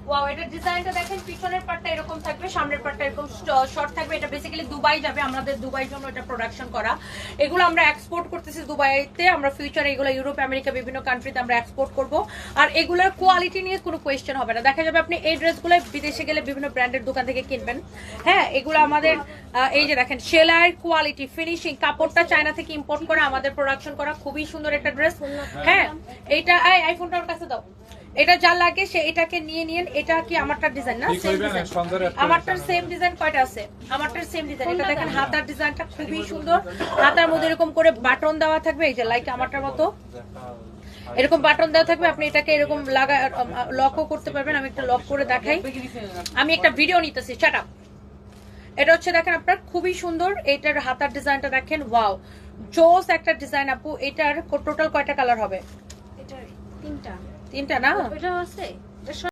Wow, এটা ডিজাইনটা দেখেন, পিছনের পার্টটা এরকম থাকবে, সামনের পার্টটা এরকম শর্ট থাকবে। এটা বেসিক্যালি দুবাই যাবে, আমাদের দুবাইয়ের জন্য এটা প্রোডাকশন করা। এগুলো আমরা এক্সপোর্ট করতেছি দুবাইতে, আমরা ফিউচারে এগুলো ইউরোপ আমেরিকা বিভিন্ন কান্ট্রিতে আমরা এক্সপোর্ট করব। আর এগুলোর কোয়ালিটি নিয়ে কোনো কোয়েশ্চেন হবে না। দেখা যাবে আপনি এই ড্রেসগুলো বিদেশে গেলে বিভিন্ন ব্র্যান্ডের দোকান থেকে কিনবেন। হ্যাঁ, এগুলো আমাদের এই যে দেখেন সেলাইয়ের কোয়ালিটি, ফিনিশিং, কাপড়টা চায়না থেকে ইম্পোর্ট করে আমাদের প্রোডাকশন করা, খুবই সুন্দর একটা ড্রেস। হ্যাঁ, এইটা আইফোনটার কাছে দাও। এটা যা লাগে সে এটাকে নিয়ে নিন। এটা কি আমারটা ডিজাইন না? সেম ডিজাইন, আমারটার সেম ডিজাইন কয়টা আছে? আমারটার সেম ডিজাইন। এটা দেখেন হাতার ডিজাইনটা খুবই সুন্দর, হাতার মধ্যে এরকম করে বাটন দেওয়া থাকবে, এই যে লাইক আমারটার মতো এরকম বাটন দেওয়া থাকবে। আপনি এটাকে এরকম লাগা লকও করতে পারবেন। আমি একটা লক করে দেখাই, আমি একটা ভিডিও নিতেছি। Shut up. এটা হচ্ছে দেখেন আপনার খুবই সুন্দর, এটার হাতার ডিজাইনটা দেখেন, ওয়াও জোস একটা ডিজাইন আপু। এটার টোটাল কয়টা কালার হবে? এটা তিনটা তিনটা না? এটা আছে